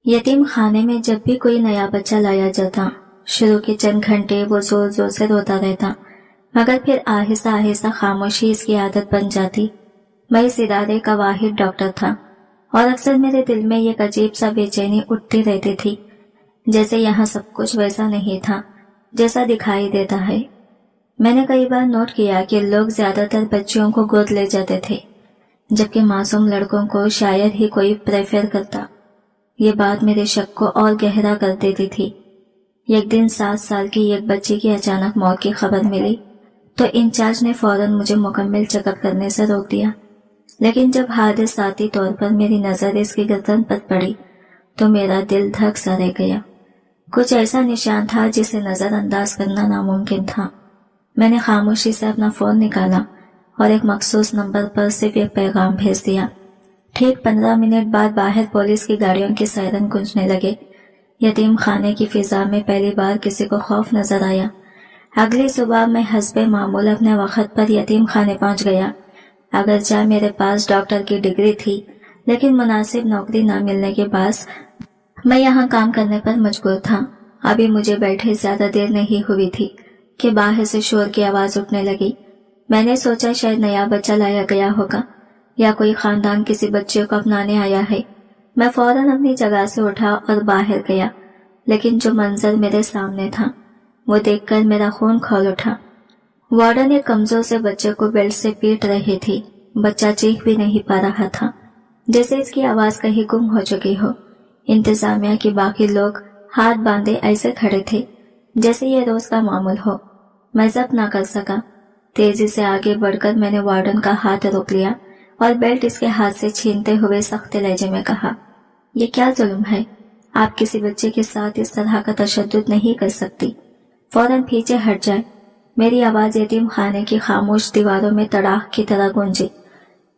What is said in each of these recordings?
यतीम खाने में जब भी कोई नया बच्चा लाया जाता, शुरू के चंद घंटे वो जोर जोर से रोता रहता, मगर फिर आहिस्ता आहिस्ता खामोशी इसकी आदत बन जाती। मैं इस इदारे का वाहिद डॉक्टर था और अक्सर मेरे दिल में एक अजीब सा बेचैनी उठती रहती थी, जैसे यहाँ सब कुछ वैसा नहीं था जैसा दिखाई देता है। मैंने कई बार नोट किया कि लोग ज्यादातर बच्चियों को गोद ले जाते थे, जबकि मासूम लड़कों को शायद ही कोई प्रेफर करता। ये बात मेरे शक को और गहरा कर देती थी। एक दिन 7 साल की एक बच्ची की अचानक मौत की खबर मिली तो इंचार्ज ने फौरन मुझे मुकम्मल चेकअप करने से रोक दिया। लेकिन जब हादसाती तौर पर मेरी नजर इसकी गर्दन पर पड़ी तो मेरा दिल धक सा रह गया। कुछ ऐसा निशान था जिसे नजरअंदाज करना नामुमकिन था। मैंने खामोशी से अपना फोन निकाला और एक मखसूस नंबर पर सिर्फ एक पैगाम भेज दिया। ठीक 15 मिनट बाद बाहर पुलिस की गाड़ियों के सायरन गूंजने लगे। यतीम खाने की फिजा में पहली बार किसी को खौफ नजर आया। अगली सुबह मैं हस्बे मामूल अपने वक्त पर यतीम खाने पहुंच गया। अगरचे मेरे पास डॉक्टर की डिग्री थी, लेकिन मुनासिब नौकरी न मिलने के बाद मैं यहाँ काम करने पर मजबूर था। अभी मुझे बैठे ज्यादा देर नहीं हुई थी कि बाहर से शोर की आवाज उठने लगी। मैंने सोचा शायद नया बच्चा लाया गया होगा या कोई खानदान किसी बच्चे को अपनाने आया है। मैं फौरन अपनी जगह से उठा और बाहर गया, लेकिन जो मंजर मेरे सामने था वो देखकर मेरा खून खौल उठा। वार्डन एक कमजोर से बच्चे को बेल्ट से पीट रही थी। बच्चा चीख भी नहीं पा रहा था, जैसे इसकी आवाज कहीं गुम हो चुकी हो। इंतजामिया के बाकी लोग हाथ बांधे ऐसे खड़े थे जैसे ये रोज का मामूल हो। मैं जब्त ना कर सका। तेजी से आगे बढ़कर मैंने वार्डन का हाथ रोक लिया और बेल्ट इसके हाथ से छीनते हुए सख्त लहजे में कहा, ये क्या जुल्म है? आप किसी बच्चे के साथ इस तरह का तशद्दुद नहीं कर सकती। फौरन पीछे हट जाए। मेरी आवाज यतीम खाने की खामोश दीवारों में तड़ाक की तरह गूंजी।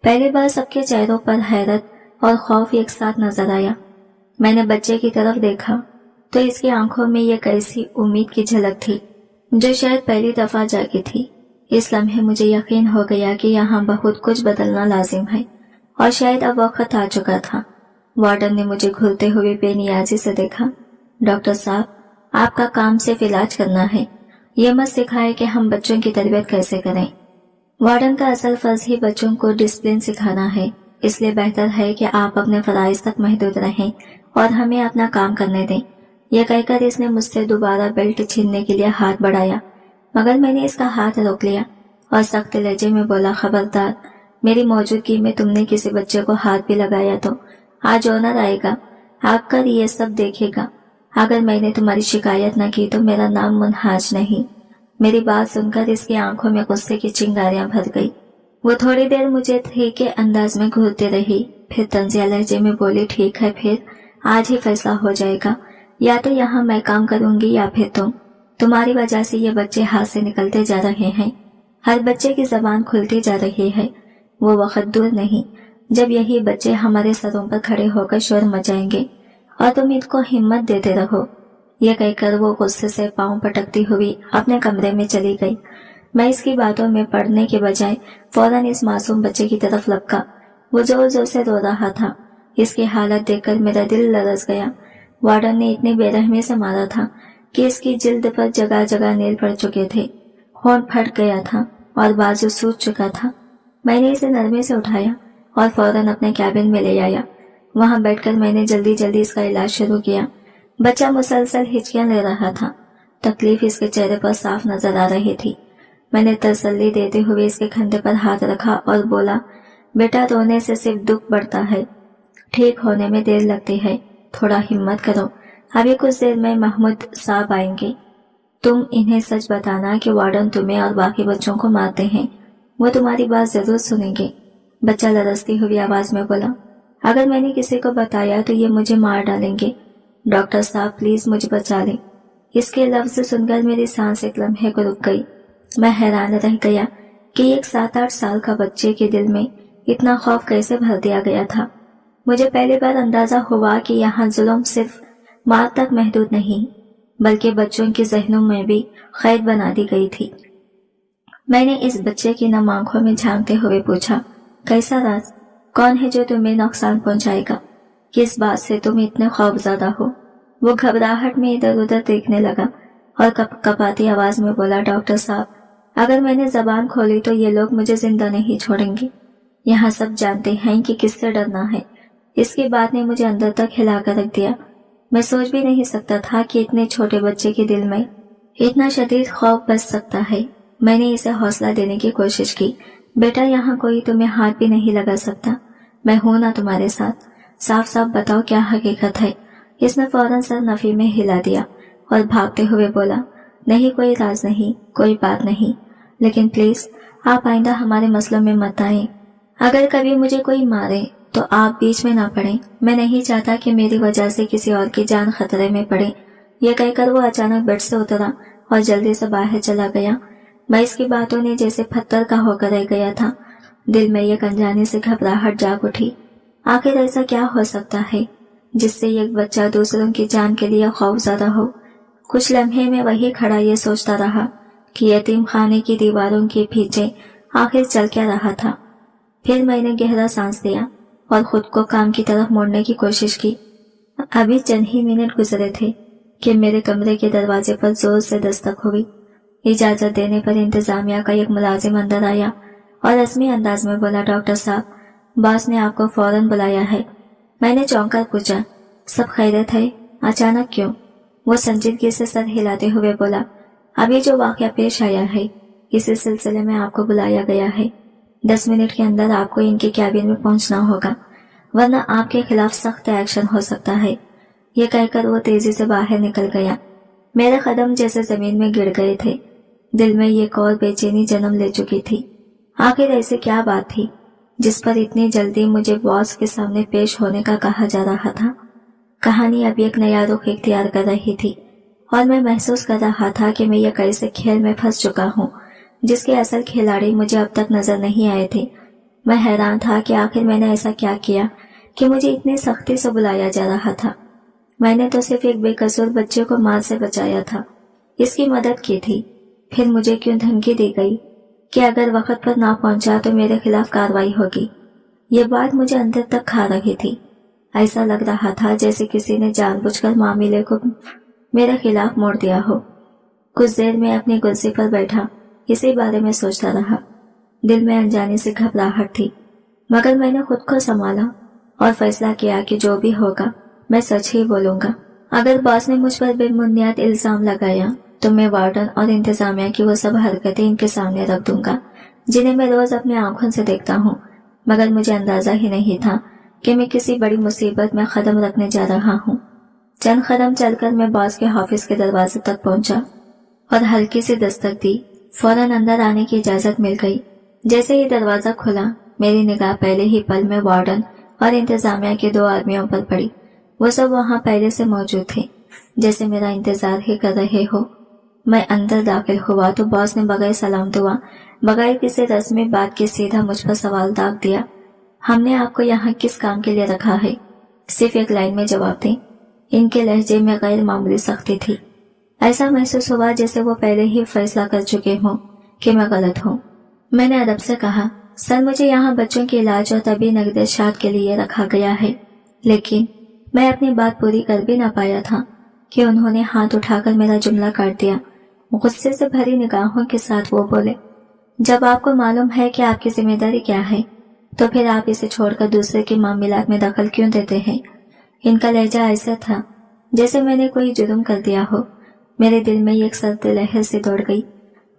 पहली बार सबके चेहरों पर हैरत और खौफ एक साथ नजर आया। मैंने बच्चे की तरफ देखा तो इसकी आंखों में एक ऐसी उम्मीद की झलक थी जो शायद पहली दफा जागी थी। इस लम्हे मुझे यकीन हो गया कि यहाँ बहुत कुछ बदलना लाजिम है और शायद अब वक्त आ चुका था। वार्डन ने मुझे घूरते हुए बेनियाजी से देखा। डॉक्टर साहब, आपका काम सिर्फ इलाज करना है, ये मत सिखाए कि हम बच्चों की तरबियत कैसे करें। वार्डन का असल फर्ज ही बच्चों को डिसिप्लिन सिखाना है, इसलिए बेहतर है कि आप अपने फराइज तक महदूद रहें और हमें अपना काम करने दें। यह कहकर इसने मुझसे दोबारा बेल्ट छीनने के लिए हाथ बढ़ाया, मगर मैंने इसका हाथ रोक लिया और सख्त लहजे में बोला, खबरदार, मेरी मौजूदगी में तुमने किसी बच्चे को हाथ भी लगाया तो आज ओनर आएगा, आकर ये सब देखेगा। अगर मैंने तुम्हारी शिकायत न की तो मेरा नाम मुनहाज नहीं। मेरी बात सुनकर इसकी आंखों में गुस्से की चिंगारियां भर गई। वो थोड़ी देर मुझे थे के अंदाज में घूरती रही, फिर तंजिया लहजे में बोली, ठीक है, फिर आज ही फैसला हो जाएगा, या तो यहाँ मैं काम करूंगी या फिर तुम। तुम्हारी वजह से ये बच्चे हाथ से निकलते जा रहे हैं। हर बच्चे की जबान खुलती जा रही है। वो वक्त दूर नहीं जब यही बच्चे हमारे सरों पर खड़े होकर शोर मचाएंगे और तुम इनको हिम्मत देते रहो। ये कहकर वो गुस्से से पांव पटकती हुई अपने कमरे में चली गई। मैं इसकी बातों में पड़ने के बजाय फौरन इस मासूम बच्चे की तरफ लपका। वो जोर जोर से रो रहा था। इसकी हालत देखकर मेरा दिल लरस गया। वार्डन ने इतनी बेरहमी से मारा था कि इसकी जिल्द पर जगह जगह नील पड़ चुके थे, होंठ फट गया था और बाजू सूज चुका था। मैंने इसे नरमी से उठाया और फौरन अपने कैबिन में ले आया। वहां बैठकर मैंने जल्दी जल्दी इसका इलाज शुरू किया। बच्चा मुसलसल हिचकियां ले रहा था। तकलीफ इसके चेहरे पर साफ नजर आ रही थी। मैंने तसल्ली देते हुए इसके कंधे पर हाथ रखा और बोला, बेटा, रोने से सिर्फ दुख बढ़ता है, ठीक होने में देर लगती है, थोड़ा हिम्मत करो। अभी कुछ देर में महमूद साहब आएंगे। तुम इन्हें सच बताना कि वार्डन तुम्हें और बाकी बच्चों को मारते हैं। वो तुम्हारी बात जरूर सुनेंगे। बच्चा लरसती हुई आवाज में बोला, अगर मैंने किसी को बताया तो ये मुझे मार डालेंगे। डॉक्टर साहब, प्लीज मुझे बचा लें। इसके लफ्ज सुनकर मेरी सांस एक लम्हे को रुक गई। मैं हैरान रह गया कि एक 7-8 साल का बच्चे के दिल में इतना खौफ कैसे भर दिया गया था। मुझे पहली बार अंदाजा हुआ कि यहाँ जुल्म सिर्फ मार तक महदूद नहीं, बल्कि बच्चों के जहनों में भी कैद बना दी गई थी। मैंने इस बच्चे की नम आंखों में झांकते हुए पूछा, कैसा राज? कौन है जो तुम्हें नुकसान पहुंचाएगा? किस बात से तुम इतने खौफज़दा हो? वो घबराहट में इधर उधर देखने लगा और कपकपाती आवाज में बोला, डॉक्टर साहब, अगर मैंने जबान खोली तो ये लोग मुझे जिंदा नहीं छोड़ेंगे। यहाँ सब जानते हैं कि किससे डरना है। इसकी बात ने मुझे अंदर तक हिला कर रख दिया। मैं सोच भी नहीं सकता था कि इतने छोटे बच्चे के दिल में इतना शदीद खौफ बस सकता है। मैंने इसे हौसला देने की कोशिश की। बेटा, यहाँ कोई तुम्हें हाथ भी नहीं लगा सकता। मैं हूं ना तुम्हारे साथ। साफ साफ बताओ क्या हकीकत है। इसने फौरन सर नफी में हिला दिया और भागते हुए बोला, नहीं, कोई राज नहीं, कोई बात नहीं, लेकिन प्लीज आप आइंदा हमारे मसलों में मत आए। अगर कभी मुझे कोई मारे तो आप बीच में ना पड़े। मैं नहीं चाहता कि मेरी वजह से किसी और की जान खतरे में पड़े। यह कहकर वो अचानक बेड से उतरा और जल्दी से बाहर चला गया। मैं इसकी बातों ने जैसे पत्थर का होकर रह गया था। दिल में एक अनजाने से घबराहट जाग उठी। आखिर ऐसा क्या हो सकता है जिससे एक बच्चा दूसरों की जान के लिए खौफज़दा हो। कुछ लम्हे में वही खड़ा ये सोचता रहा कि यतीम खाने की दीवारों के पीछे आखिर चल क्या रहा था। फिर मैंने गहरा सांस लिया और खुद को काम की तरफ मोड़ने की कोशिश की। अभी चंद ही मिनट गुजरे थे कि मेरे कमरे के दरवाजे पर जोर से दस्तक हुई। इजाजत देने पर इंतजामिया का एक मुलाजिम अंदर आया और रस्मी अंदाज में बोला, डॉक्टर साहब, बॉस ने आपको फौरन बुलाया है। मैंने चौंक कर पूछा, सब खैरियत है? अचानक क्यों? वो संजीदगी से सर हिलाते हुए बोला, अभी जो वाकया पेश आया है इसी सिलसिले में आपको बुलाया गया है। 10 मिनट के अंदर आपको इनके कैबिन में पहुंचना होगा, वरना आपके खिलाफ सख्त एक्शन हो सकता है। ये कहकर वो तेजी से बाहर निकल गया। मेरे कदम जैसे जमीन में गिर गए थे। दिल में एक और बेचैनी जन्म ले चुकी थी। आखिर ऐसी क्या बात थी जिस पर इतनी जल्दी मुझे बॉस के सामने पेश होने का कहा जा रहा था। कहानी अब एक नया रुख इख्तियार कर रही थी और मैं महसूस कर रहा था कि मैं एक ऐसे खेल में फंस चुका हूँ जिसके असल खिलाड़ी मुझे अब तक नजर नहीं आए थे। मैं हैरान था कि आखिर मैंने ऐसा क्या किया कि मुझे इतनी सख्ती से बुलाया जा रहा था। मैंने तो सिर्फ एक बेकसूर बच्चे को मार से बचाया था, इसकी मदद की थी। फिर मुझे क्यों धमकी दी गई कि अगर वक्त पर ना पहुंचा तो मेरे खिलाफ कार्रवाई होगी। ये बात मुझे अंदर तक खा रही थी। ऐसा लग रहा था जैसे किसी ने जानबूझकर मामले को मेरे खिलाफ मोड़ दिया हो। कुछ देर में अपनी कुर्सी पर बैठा इसी बारे में सोचता रहा। दिल में अनजाने से घबराहट थी, मगर मैंने खुद को संभाला और फैसला किया कि जो भी होगा मैं सच ही बोलूंगा। अगर बॉस ने मुझ पर बेबुनियाद इल्जाम लगाया तो मैं वार्डन और इंतजामिया की वो सब हरकतें इनके सामने रख दूंगा जिन्हें मैं रोज अपनी आंखों से देखता हूँ। मगर मुझे अंदाजा ही नहीं था कि मैं किसी बड़ी मुसीबत में कदम रखने जा रहा हूँ। चंद कदम चलकर मैं बॉस के ऑफिस के दरवाजे तक पहुंचा और हल्की सी दस्तक दी। फौरन अंदर आने की इजाजत मिल गई। जैसे ही दरवाजा खुला मेरी निगाह पहले ही पल में वार्डन और इंतजामिया के 2 आदमियों पर पड़ी। वो सब वहां पहले से मौजूद थे, जैसे मेरा इंतजार ही कर रहे हो। मैं अंदर दाखिल हुआ तो बॉस ने बगैर सलाम दुआ, बगैर किसी रस्मी बात के सीधा मुझ पर सवाल दाग दिया, हमने आपको यहाँ किस काम के लिए रखा है? सिर्फ एक लाइन में जवाब दें। इनके लहजे में गैर मामूली सख्ती थी। ऐसा महसूस हुआ जैसे वो पहले ही फैसला कर चुके हों कि मैं गलत हूँ। मैंने अदब से कहा, सर, मुझे यहाँ बच्चों के इलाज और तबी नगदशात के लिए रखा गया है। लेकिन मैं अपनी बात पूरी कर भी ना पाया था कि उन्होंने हाथ उठाकर मेरा जुमला काट दिया। गुस्से से भरी निगाहों के साथ वो बोले, जब आपको मालूम है कि आपकी जिम्मेदारी क्या है तो फिर आप इसे छोड़कर दूसरे के मामलात में दखल क्यों देते हैं? इनका लहजा ऐसा था जैसे मैंने कोई जुर्म कर दिया हो। मेरे दिल में एक सर्द लहर सी दौड़ गई।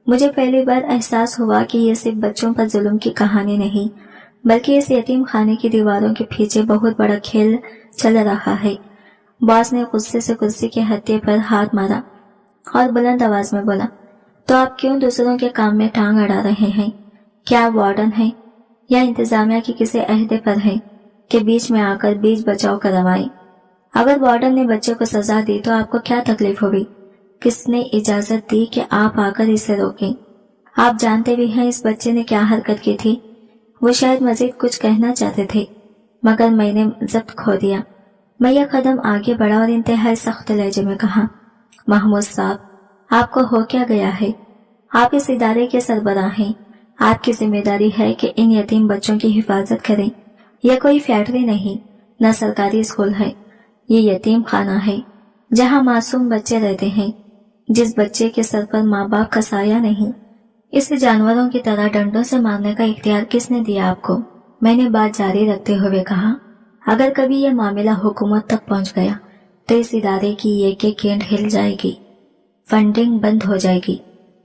मुझे पहली बार एहसास हुआ कि ये सिर्फ बच्चों पर जुल्म की कहानी नहीं, बल्कि इस यतीम खाने की दीवारों के पीछे बहुत बड़ा खेल चल रहा है। बॉस ने गुस्से से कुर्सी के हत्थे पर हाथ मारा और बुलंद आवाज में बोला, तो आप क्यों दूसरों के काम में टांग अड़ा रहे हैं? क्या आप वार्डन हैं या इंतजामिया के किसी अहदे पर हैं कि बीच में आकर बीच बचाव करवाएं? अगर वार्डन ने बच्चे को सजा दी तो आपको क्या तकलीफ होगी? किसने इजाजत दी कि आप आकर इसे रोकें? आप जानते भी हैं इस बच्चे ने क्या हरकत की थी। वो शायद मजीद कुछ कहना चाहते थे, मगर मैंने जब्त खो दिया। मैं यह कदम आगे बढ़ा और इंतहाई सख्त लहजे में कहा, महमूद साहब, आपको हो क्या गया है? आप इस इदारे के सरबराह हैं। आपकी जिम्मेदारी है कि इन यतीम बच्चों की हिफाजत करें। यह कोई फैक्ट्री नहीं न सरकारी स्कूल है, ये यतीम खाना है जहाँ मासूम बच्चे रहते हैं, जिस बच्चे के सर पर माँ बाप का साया नहीं। इसे जानवरों की तरह डंडों से मारने का इख्तियार किसने दिया आपको? मैंने बात जारी रखते हुए कहा, अगर कभी यह मामला हुकूमत तक पहुंच गया तो इस इदारे की एक एक गेंद हिल जाएगी, फंडिंग बंद हो जाएगी,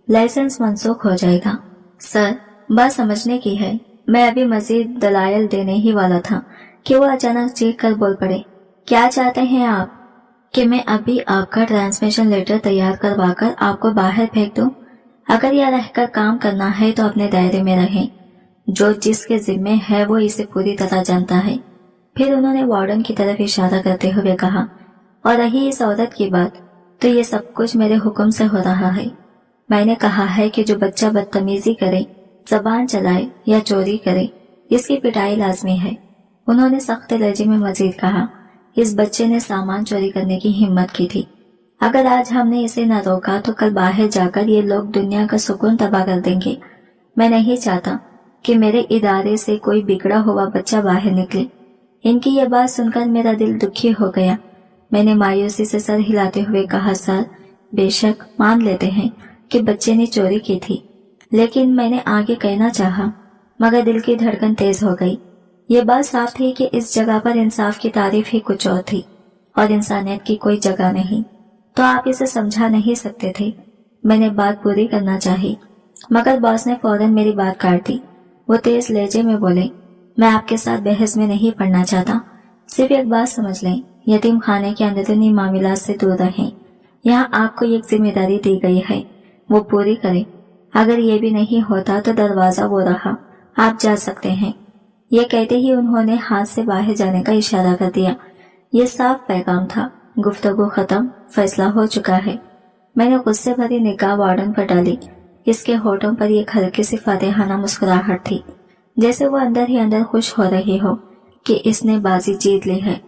लाइसेंस मनसूख हो जाएगा। सर, बात समझने की है। मैं अभी मजीद दलाइल देने ही वाला था कि वो अचानक चीख कर बोल पड़े, क्या चाहते हैं आप कि मैं अभी आपका ट्रांसमिशन लेटर तैयार करवाकर आपको बाहर फेंक दूं? अगर यह रहकर काम करना है तो अपने दायरे में रहें। जो जिसके जिम्मे है वो इसे पूरी तरह जानता है। फिर उन्होंने वार्डन की तरफ इशारा करते हुए कहा, और रही इस औरत की बात, तो ये सब कुछ मेरे हुक्म से हो रहा है। मैंने कहा है कि जो बच्चा बदतमीजी करे, जबान चलाए या चोरी करे, इसकी पिटाई लाजमी है। उन्होंने सख्त लहजे में मजीद कहा, इस बच्चे ने सामान चोरी करने की हिम्मत की थी। अगर आज हमने इसे न रोका तो कल बाहर जाकर ये लोग दुनिया का सुकून तबाह कर देंगे। मैं नहीं चाहता कि मेरे इदारे से कोई बिगड़ा हुआ बच्चा बाहर निकले। इनकी ये बात सुनकर मेरा दिल दुखी हो गया। मैंने मायूसी से सर हिलाते हुए कहा, सर, बेशक मान लेते हैं कि बच्चे ने चोरी की थी, लेकिन मैंने आगे कहना चाहा, मगर दिल की धड़कन तेज हो गई। ये बात साफ थी कि इस जगह पर इंसाफ की तारीफ ही कुछ और थी और इंसानियत की कोई जगह नहीं। तो आप इसे समझा नहीं सकते थे। मैंने बात पूरी करना चाही, मगर बॉस ने फौरन मेरी बात काट दी। वो तेज लहजे में बोले, मैं आपके साथ बहस में नहीं पड़ना चाहता। सिर्फ एक बात समझ लें, यतीम खाने के अंदरूनी मामला से दूर रहें। यहाँ आपको एक जिम्मेदारी दी गई है, वो पूरी करें। अगर ये भी नहीं होता तो दरवाजा वो रहा, आप जा सकते हैं। ये कहते ही उन्होंने हाथ से बाहर जाने का इशारा कर दिया। ये साफ पैगाम था, गुफ्तगू खत्म, फैसला हो चुका है। मैंने गुस्से भरी निगाह वार्डन पर डाली। इसके होठों पर एक हल्की सी फातिहाना मुस्कुराहट थी, जैसे वो अंदर ही अंदर खुश हो रही हो कि इसने बाजी जीत ली है।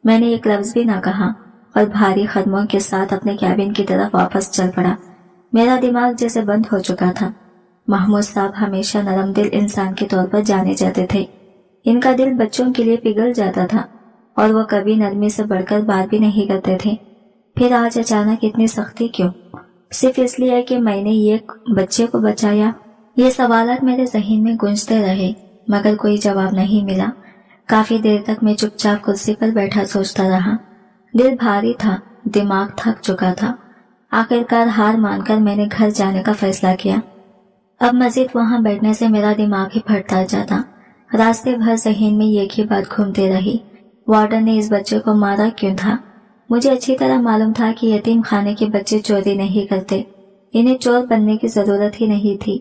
मैंने एक लफ्ज भी ना कहा और भारी कदमों के साथ अपने कैबिन की तरफ वापस चल पड़ा। मेरा दिमाग जैसे बंद हो चुका था। महमूद साहब हमेशा नरम दिल इंसान के तौर पर जाने जाते थे। इनका दिल बच्चों के लिए पिघल जाता था और वो कभी नरमी से बढ़कर बात भी नहीं करते थे। फिर आज अचानक इतनी सख्ती क्यों? सिर्फ इसलिए कि मैंने ये बच्चे को बचाया? ये सवालात मेरे ज़हन में गूंजते रहे, मगर कोई जवाब नहीं मिला। काफी देर तक मैं चुपचाप कुर्सी पर बैठा सोचता रहा। दिल भारी था, दिमाग थक चुका था। आखिरकार हार मानकर मैंने घर जाने का फैसला किया। अब मजीद वहां बैठने से मेरा दिमाग ही फटता जाता। रास्ते भर ज़हन में एक ही बात घूमती रही, वार्डन ने इस बच्चे को मारा क्यों था? मुझे अच्छी तरह मालूम था कि यतीम खाने के बच्चे चोरी नहीं करते। इन्हें चोर बनने की जरूरत ही नहीं थी,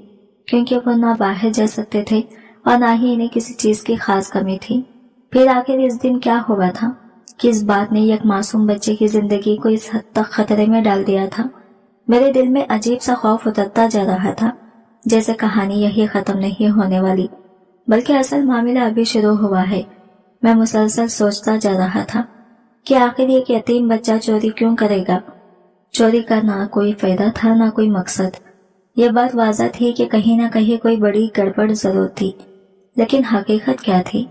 क्योंकि वो ना बाहर जा सकते थे और ना ही इन्हें किसी चीज की खास कमी थी। फिर आखिर इस दिन क्या हुआ था? किस बात ने एक मासूम बच्चे की जिंदगी को इस हद तक खतरे में डाल दिया था? मेरे दिल में अजीब सा खौफ उतरता जा रहा था, जैसे कहानी यही खत्म नहीं होने वाली, बल्कि असल मामला अभी शुरू हुआ है। मैं मुसलसल सोचता जा रहा था कि आखिर एक यतीम बच्चा चोरी क्यों करेगा? चोरी का ना कोई फायदा था, ना कोई मकसद। ये बात वाज़ह थी कि कहीं ना कहीं कोई बड़ी गड़बड़ जरूर थी, लेकिन हकीकत क्या थी,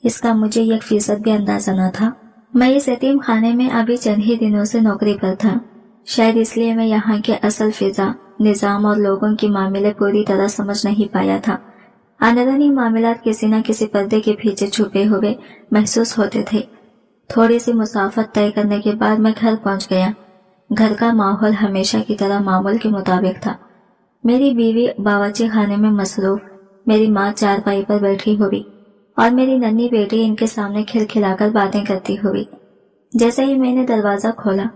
इसका मुझे 1% भी अंदाजा न था। मैं इस यतीम खाने में अभी चंद ही दिनों से नौकरी पर था। शायद इसलिए मैं यहाँ के असल फिजा, निजाम और लोगों की मामले पूरी तरह समझ नहीं पाया था। अंदरूनी मामलात किसी न किसी पर्दे के पीछे छुपे हुए महसूस होते थे। थोड़ी सी मुसाफत तय करने के बाद मैं घर पहुंच गया। घर का माहौल हमेशा की तरह मामूल के मुताबिक था। मेरी बीवी बावर्ची खाने में मसरूफ, मेरी माँ चारपाई पर बैठी हुई और मेरी नन्ही बेटी इनके सामने खिलखिलाकर बातें करती हुई। जैसे ही मैंने दरवाजा खोला,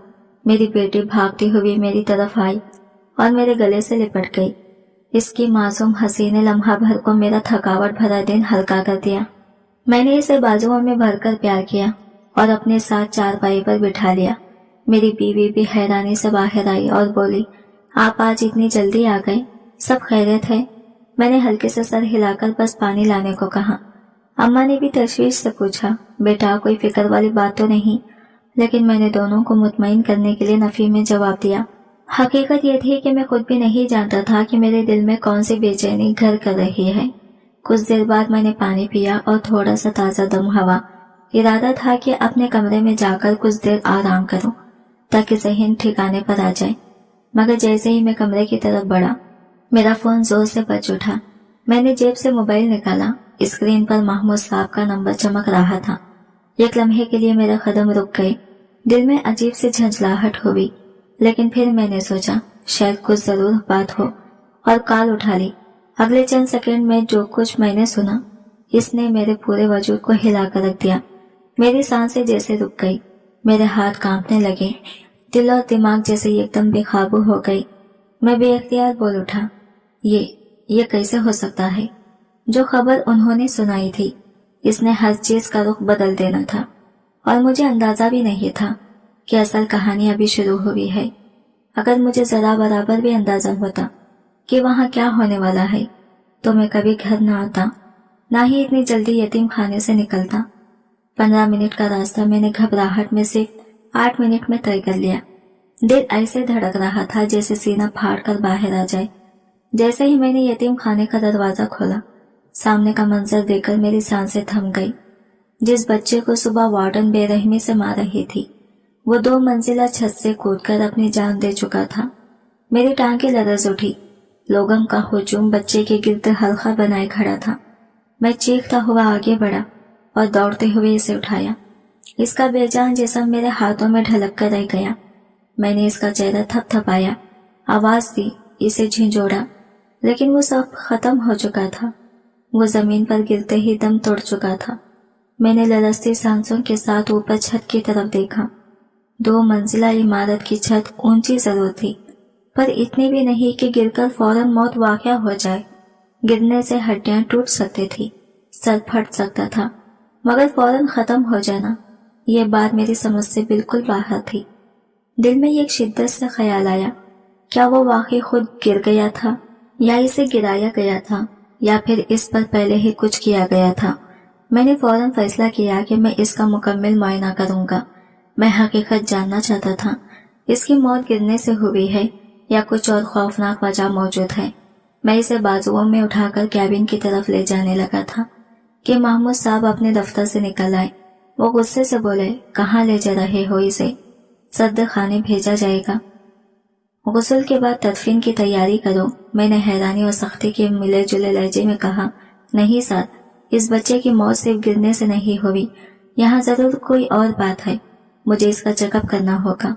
मेरी बेटी भागती हुई मेरी तरफ आई और मेरे गले से लिपट गई। इसकी मासूम हंसी ने लम्हा भर को मेरा थकावट भरा दिन हल्का कर दिया। मैंने इसे बाजुओं में भरकर प्यार किया और अपने साथ चारपाई पर बिठा लिया। मेरी बीवी भी हैरानी से बाहर आई और बोली, आप आज इतनी जल्दी आ गए, सब खैरियत है? मैंने हल्के से सर हिलाकर बस पानी लाने को कहा। अम्मा ने भी तशवीश से पूछा, बेटा कोई फिक्र वाली बात तो नहीं? लेकिन मैंने दोनों को मुतमईन करने के लिए नफी में जवाब दिया। हकीकत ये थी कि मैं खुद भी नहीं जानता था कि मेरे दिल में कौन सी बेचैनी घर कर रही है। कुछ देर बाद मैंने पानी पिया और थोड़ा सा ताज़ा दम हवा इरादा था कि अपने कमरे में जाकर कुछ देर आराम करूं ताकि ज़हन ठिकाने पर आ जाए, मगर जैसे ही मैं कमरे की तरफ बढ़ा मेरा फोन जोर से बज उठा। मैंने जेब से मोबाइल निकाला। स्क्रीन पर महमूद साहब का नंबर चमक रहा था। एक लम्हे के लिए मेरा कदम रुक गए। दिल में अजीब सी झंझलाहट हुई, लेकिन फिर मैंने सोचा शायद कुछ जरूर बात हो और कॉल उठा ली। अगले चंद सेकंड में जो कुछ मैंने सुना इसने मेरे पूरे वजूद को हिलाकर रख दिया। मेरी सांसें जैसे रुक गई, मेरे हाथ कांपने लगे, दिल और दिमाग जैसे एकदम बेकाबू हो गई। मैं बेअख्तियार बोल उठा, ये कैसे हो सकता है? जो खबर उन्होंने सुनाई थी इसने हर चीज का रुख बदल देना था, और मुझे अंदाजा भी नहीं था कि असल कहानी अभी शुरू हुई है। अगर मुझे जरा बराबर भी अंदाजा होता कि वहाँ क्या होने वाला है तो मैं कभी घर न आता, ना ही इतनी जल्दी यतीम खाने से निकलता। 15 मिनट का रास्ता मैंने घबराहट में सिर्फ 8 मिनट में तय कर लिया। दिल ऐसे धड़क रहा था जैसे सीना फाड़ कर बाहर आ जाए। जैसे ही मैंने यतीम खाने का दरवाजा खोला, सामने का मंजर देखकर मेरी सांसें थम गई। जिस बच्चे को सुबह वार्डन बेरहमी से मार रही थी वो 2 मंजिला छत से कूदकर अपनी जान दे चुका था। मेरी टांगें लरज उठी। लोगों का हुजूम बच्चे के गिर्द हल्का बनाए खड़ा था। मैं चीखता हुआ आगे बढ़ा और दौड़ते हुए इसे उठाया। इसका बेजान जिस्म मेरे हाथों में ढलक कर रह गया। मैंने इसका चेहरा थपथपाया, आवाज दी, इसे झिंझोड़ा, लेकिन वो सब खत्म हो चुका था। वो जमीन पर गिरते ही दम तोड़ चुका था। मैंने लरजती सांसों के साथ ऊपर छत की तरफ देखा। 2 मंजिला इमारत की छत ऊंची जरूर थी, पर इतनी भी नहीं कि गिरकर फौरन मौत वाक़या हो जाए। गिरने से हड्डियां टूट सकती थी, सर फट सकता था, मगर फौरन खत्म हो जाना, ये बात मेरी समझ से बिल्कुल बाहर थी। दिल में एक शिद्दत से ख्याल आया, क्या वो वाकई खुद गिर गया था या इसे गिराया गया था, या फिर इस पर पहले ही कुछ किया गया था। मैंने फौरन फैसला किया कि मैं इसका मुकम्मल मुआयना करूंगा। मैं हकीकत जानना चाहता था, इसकी मौत गिरने से हुई है या कुछ और खौफनाक वजह मौजूद है। मैं इसे बाजुओं में उठाकर कैबिन की तरफ ले जाने लगा था कि महमूद साहब अपने दफ्तर से निकल आए। वो गुस्से से बोले, कहाँ ले जा रहे हो इसे? सद्द खाने भेजा जाएगा। गुस्ल के बाद तदफीन की तैयारी करो। मैंने हैरानी और सख्ती के मिले जुले लहजे में कहा, नहीं सर, इस बच्चे की मौत सिर्फ गिरने से नहीं हुई, यहाँ जरूर कोई और बात है। मुझे इसका चेकअप करना होगा।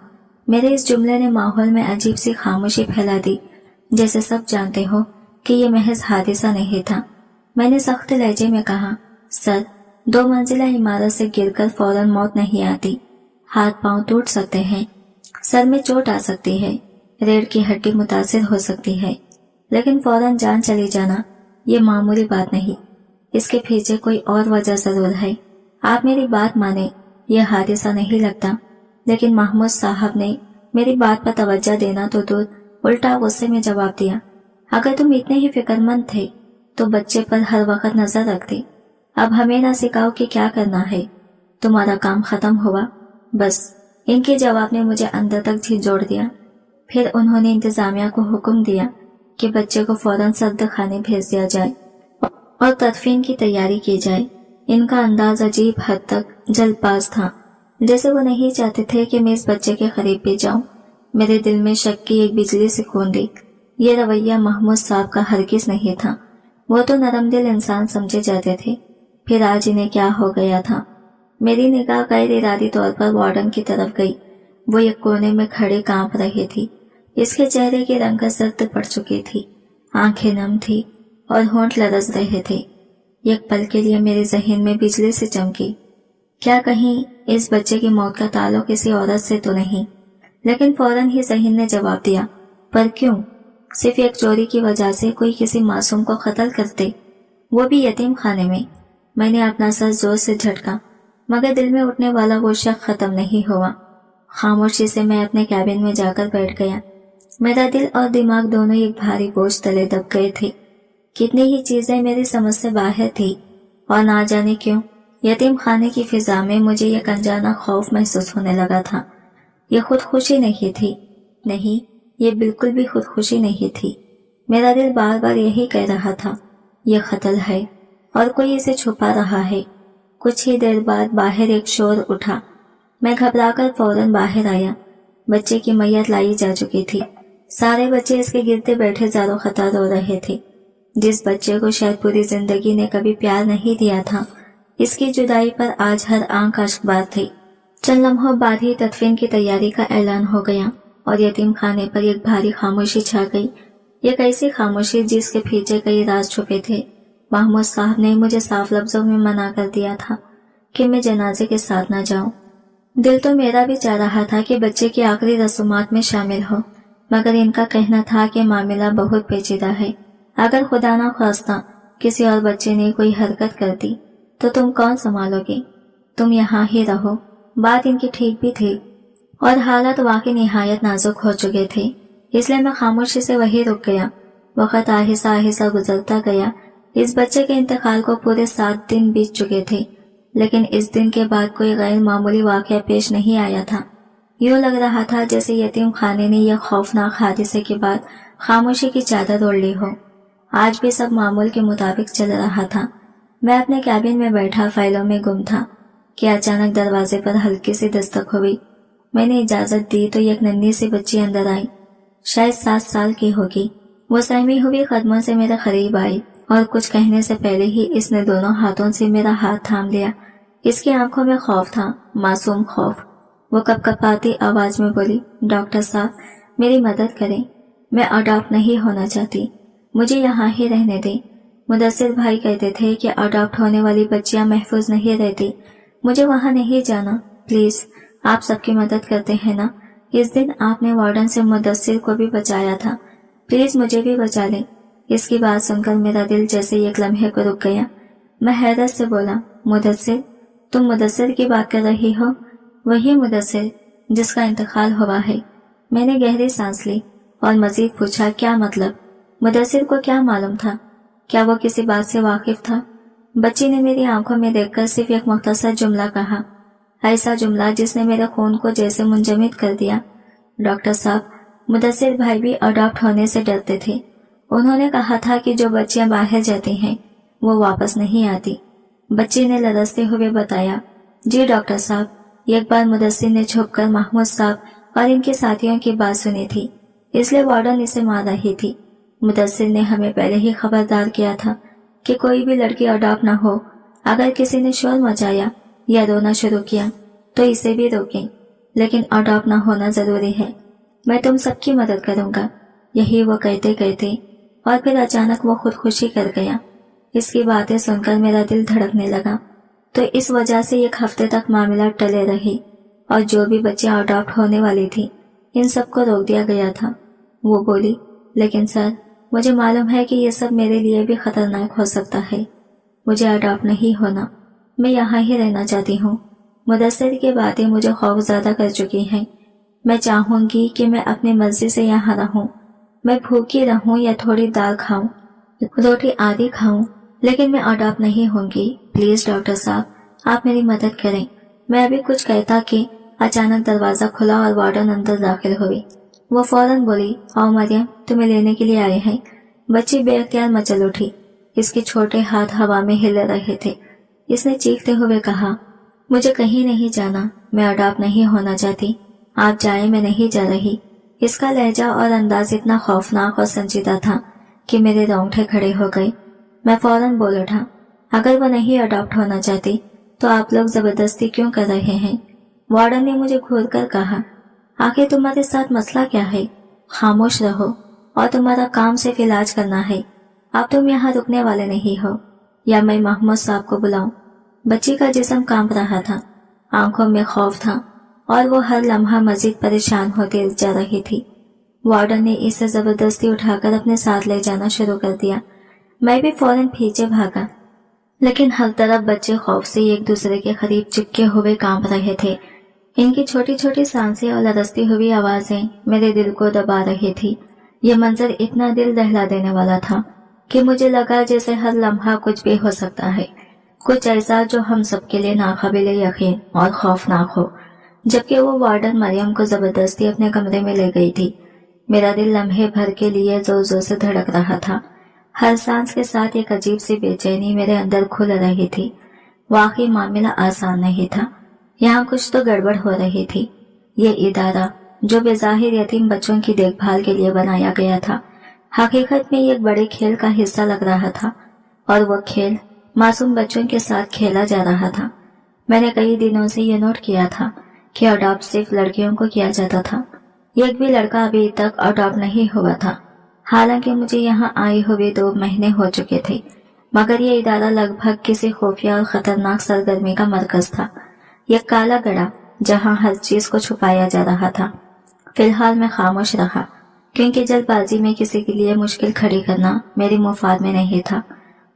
मेरे इस जुमले ने माहौल में अजीब सी खामोशी फैला दी, जैसे सब जानते हो कि ये महज हादिसा नहीं था। मैंने सख्त लहजे में कहा, सर, 2 मंजिला इमारत से गिरकर फौरन मौत नहीं आती। हाथ पांव टूट सकते हैं, सर में चोट आ सकती है, रीढ़ की हड्डी मुतासिर हो सकती है, लेकिन फौरन जान चली जाना ये मामूली बात नहीं। इसके पीछे कोई और वजह जरूर है। आप मेरी बात माने, यह हादिसा नहीं लगता। लेकिन महमूद साहब ने मेरी बात पर तवज्जो देना तो दूर, उल्टा गुस्से में जवाब दिया, अगर तुम इतने ही फिक्रमंद थे तो बच्चे पर हर वक्त नजर रखते। अब हमें ना सिखाओ कि क्या करना है, तुम्हारा काम खत्म हुआ बस। इनके जवाब ने मुझे अंदर तक झिझोड़ दिया। फिर उन्होंने इंतजामिया को हुक्म दिया कि बच्चे को फौरन सद्द खाने भेज दिया जाए और तदफीन की तैयारी की जाए। इनका अंदाज अजीब हद तक जल्दबाज था, जैसे वो नहीं चाहते थे कि मैं इस बच्चे के करीब भी जाऊं। मेरे दिल में शक की एक बिजली सी कूदी। ये रवैया महमूद साहब का हरगिज नहीं था। वो तो नरम दिल इंसान समझे जाते थे, फिर आज इन्हें क्या हो गया था। मेरी निगाह गैर इरादी तौर पर वार्डन की तरफ गई। वो एक कोने में खड़े कांप रही थी। इसके चेहरे की रंगत जर्द पड़ चुकी थी, आंखें नम थी और होंठ लरज रहे थे। एक पल के लिए मेरे जहन में बिजली से चमकी, क्या कहीं इस बच्चे की मौत का ताल्लुक किसी औरत से तो नहीं? लेकिन फौरन ही जहन ने जवाब दिया, पर क्यों? सिर्फ एक चोरी की वजह से कोई किसी मासूम को कत्ल करते, वो भी यतीम खाने में? मैंने अपना सर जोर से झटका, मगर दिल में उठने वाला वो शक खत्म नहीं हुआ। खामोशी से मैं अपने कैबिन में जाकर बैठ गया। मेरा दिल और दिमाग दोनों एक भारी बोझ तले दब गए थे। कितनी ही चीजें मेरी समझ से बाहर थी, और ना जाने क्यों यतीम खाने की फिजा में मुझे एक अनजाना खौफ महसूस होने लगा था। ये खुदकुशी नहीं थी, नहीं, ये बिल्कुल भी खुदकुशी नहीं थी। मेरा दिल बार बार यही कह रहा था, ये कत्ल है और कोई इसे छुपा रहा है। कुछ ही देर बाद बाहर एक शोर उठा। मैं घबराकर फौरन बाहर आया। बच्चे की मैयत लाई जा चुकी थी। सारे बच्चे इसके गिरते बैठे ज़ारो खतर रो रहे थे। जिस बच्चे को शायद पूरी जिंदगी ने कभी प्यार नहीं दिया था, इसकी जुदाई पर आज हर आंख अश्कबार थी। चंद लम्हों बाद ही तदफीन की तैयारी का ऐलान हो गया और यतीम खाने पर एक भारी खामोशी छा गई। एक ऐसी खामोशी जिसके पीछे कई राज छुपे थे। महमूद साहब ने मुझे साफ लफ्जों में मना कर दिया था कि मैं जनाजे के साथ न जाऊं। दिल तो मेरा भी चाह रहा था कि बच्चे की आखिरी रसूमात में शामिल हो, मगर इनका कहना था कि मामला बहुत पेचीदा है। अगर खुदा ना ख्वास्ता किसी और बच्चे ने कोई हरकत कर दी तो तुम कौन संभालोगे? तुम यहाँ ही रहो। बात इनकी ठीक भी थी और हालात वाकई निहायत नाजुक हो चुके थे, इसलिए मैं खामोशी से वहीं रुक गया। वक्त आहिस्ता आहिस्ता गुजरता गया। इस बच्चे के इंतकाल को पूरे 7 दिन बीत चुके थे, लेकिन इस दिन के बाद कोई गैर मामूली वाकया पेश नहीं आया था। यूं लग रहा था जैसे यतीम खाने ने यह खौफनाक हादसे के बाद खामोशी की चादर ओढ़ ली हो। आज भी सब मामूल के मुताबिक चल रहा था। मैं अपने कैबिन में बैठा फाइलों में गुम था कि अचानक दरवाजे पर हल्की सी दस्तक हुई। मैंने इजाजत दी तो एक नन्ही सी बच्ची अंदर आई। शायद 7 साल की होगी। वो सहमी हुई कदमों से मेरे करीब आई और कुछ कहने से पहले ही इसने दोनों हाथों से मेरा हाथ थाम लिया। इसकी आंखों में खौफ था, मासूम खौफ। वो कपकपाती आवाज में बोली, डॉक्टर साहब मेरी मदद करें, मैं अडॉप्ट नहीं होना चाहती, मुझे यहाँ ही रहने दें। मुदस्सिर भाई कहते थे कि अडॉप्ट होने वाली बच्चियां महफूज नहीं रहती। मुझे वहाँ नहीं जाना, प्लीज आप सबकी मदद करते हैं ना। इस दिन आपने वार्डन से मुदस्सिर को भी बचाया था, प्लीज मुझे भी बचा लें। इसकी बात सुनकर मेरा दिल जैसे एक लम्हे को रुक गया। मैं हैरत से बोला, मुदस्सिर? तुम मुदस्सिर की बात कर रही हो? वही मुदस्सिर जिसका इंतकाल हुआ है। मैंने गहरी सांस ली और मजीद पूछा, क्या मतलब? मुदस्सिर को क्या मालूम था? क्या वो किसी बात से वाकिफ था? बच्ची ने मेरी आंखों में देखकर सिर्फ एक मुख्तसर जुमला कहा, ऐसा जुमला जिसने मेरे खून को जैसे मुंजमद कर दिया। डॉक्टर साहब, मुदस्सिर भाई भी अडॉप्ट होने से डरते थे। उन्होंने कहा था कि जो बच्चियां बाहर जाती हैं वो वापस नहीं आती। बच्ची ने लरजते हुए बताया, जी डॉक्टर साहब, एक बार मुदस्सिर ने छुपकर महमूद साहब और इनके साथियों की बात सुनी थी, इसलिए वार्डन इसे मार रही थी। मुदस्सिर ने हमें पहले ही खबरदार किया था कि कोई भी लड़की अडॉप्ट न हो। अगर किसी ने शोर मचाया या रोना शुरू किया तो इसे भी रोकें, लेकिन अडॉप्ट न होना जरूरी है। मैं तुम सबकी मदद करूंगा। यही वो कहते कहते और फिर अचानक वो खुदकुशी कर गया। इसकी बातें सुनकर मेरा दिल धड़कने लगा। तो इस वजह से 1 हफ्ते तक मामला टले रही और जो भी बच्चियां अडॉप्ट होने वाली थी इन सबको रोक दिया गया था। वो बोली, लेकिन सर मुझे मालूम है कि ये सब मेरे लिए भी खतरनाक हो सकता है। मुझे अडॉप्ट नहीं होना, मैं यहाँ ही रहना चाहती हूँ। मुदस्सिर की बातें मुझे खौफज़दा कर चुकी हैं। मैं चाहूंगी कि मैं अपनी मर्जी से यहाँ रहूं। मैं भूखी रहूं या थोड़ी दाल खाऊं, रोटी आदि खाऊं, लेकिन मैं अडॉप्ट नहीं होंगी। प्लीज डॉक्टर साहब आप मेरी मदद करें। मैं अभी कुछ कहता कि अचानक दरवाजा खुला और वार्डन अंदर दाखिल हुई। वो फौरन बोली, आओ मरियम, तुम्हें लेने के लिए आए हैं। बच्ची बेअख्तियार मचल उठी। इसके छोटे हाथ हवा में हिल रहे थे। इसने चीखते हुए कहा, मुझे कहीं नहीं जाना, मैं अडॉप्ट नहीं होना चाहती। आप जाए, मैं नहीं जा रही। इसका लहजा और अंदाज इतना खौफनाक और संजीदा था कि मेरे रोंगटे खड़े हो गए। मैं फौरन बोल उठा, अगर वो नहीं अडॉप्ट होना चाहती तो आप लोग जबरदस्ती क्यों कर रहे हैं? वार्डन ने मुझे घूरकर कहा, आखिर तुम्हारे साथ मसला क्या है? खामोश रहो और तुम्हारा काम सिर्फ इलाज करना है। अब तुम यहाँ रुकने वाले नहीं हो, या मैं महमूद साहब को बुलाऊं? बच्ची का जिस्म कांप रहा था, आंखों में खौफ था और वो हर लम्हा मजीद परेशान होती जा रही थी। वार्डन ने इसे जबरदस्ती उठाकर अपने साथ ले जाना शुरू कर दिया। मैं भी फौरन पीछे भागा, लेकिन हर तरफ बच्चे खौफ से एक दूसरे के करीब चिपके हुए कांप रहे थे। इनकी छोटी छोटी सांसें और लरजती हुई आवाजें मेरे दिल को दबा रही थी। यह मंजर इतना दिल दहला देने वाला था कि मुझे लगा जैसे हर लम्हा कुछ भी हो सकता है, कुछ ऐसा जो हम सबके लिए नाकाबिले यकीन और खौफनाक हो। जबकि वो वार्डन मरियम को जबरदस्ती अपने कमरे में ले गई थी। मेरा दिल लम्हे भर के लिए जोर जोर से धड़क रहा था। हर सांस के साथ एक अजीब सी बेचैनी मेरे अंदर खुल रही थी। वाकई मामला आसान नहीं था। यहाँ कुछ तो गड़बड़ हो रही थी। ये इदारा जो बेज़ाहिर यतीम बच्चों की देखभाल के लिए बनाया गया था, हकीकत में एक बड़े खेल का हिस्सा लग रहा था, और वो खेल मासूम बच्चों के साथ खेला जा रहा था। मैंने कई दिनों से ये नोट किया था कि अडॉप्ट सिर्फ लड़कियों को किया जाता था। एक भी लड़का अभी तक अडॉप्ट नहीं हुआ था। हालांकि मुझे यहाँ आए हुए 2 महीने हो चुके थे, मगर ये इदारा लगभग किसी खुफिया और खतरनाक सरगर्मी का मरकज था। एक काला गड़ा जहाँ हर चीज को छुपाया जा रहा था। फिलहाल मैं खामोश रहा, क्योंकि जल्दबाजी में किसी के लिए मुश्किल खड़ी करना मेरी मुफाद में नहीं था।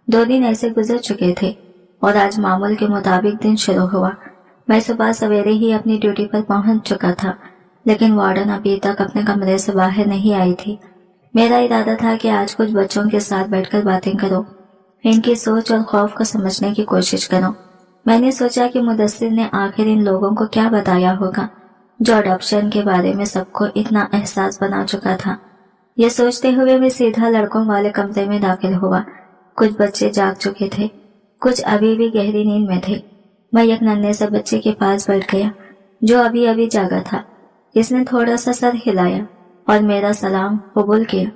2 दिन ऐसे गुजर चुके थे और आज मामूल के मुताबिक दिन शुरू हुआ। मैं सुबह सवेरे ही अपनी ड्यूटी पर पहुंच चुका था, लेकिन वार्डन अभी तक अपने कमरे से बाहर नहीं आई थी। मेरा इरादा था कि आज कुछ बच्चों के साथ बैठकर बातें करो, इनकी सोच और खौफ को समझने की कोशिश करो। मैंने सोचा कि मुदस्सिर ने आखिर इन लोगों को क्या बताया होगा जो अडॉप्शन के बारे में सबको इतना एहसास बना चुका था। ये सोचते हुए मैं सीधा लड़कों वाले कमरे में दाखिल हुआ। कुछ बच्चे जाग चुके थे, कुछ अभी भी गहरी नींद में थे। मैं एक नन्हे से बच्चे के पास बैठ गया जो अभी अभी जागा था। इसने थोड़ा सा सर हिलाया और मेरा सलाम कबूल किया।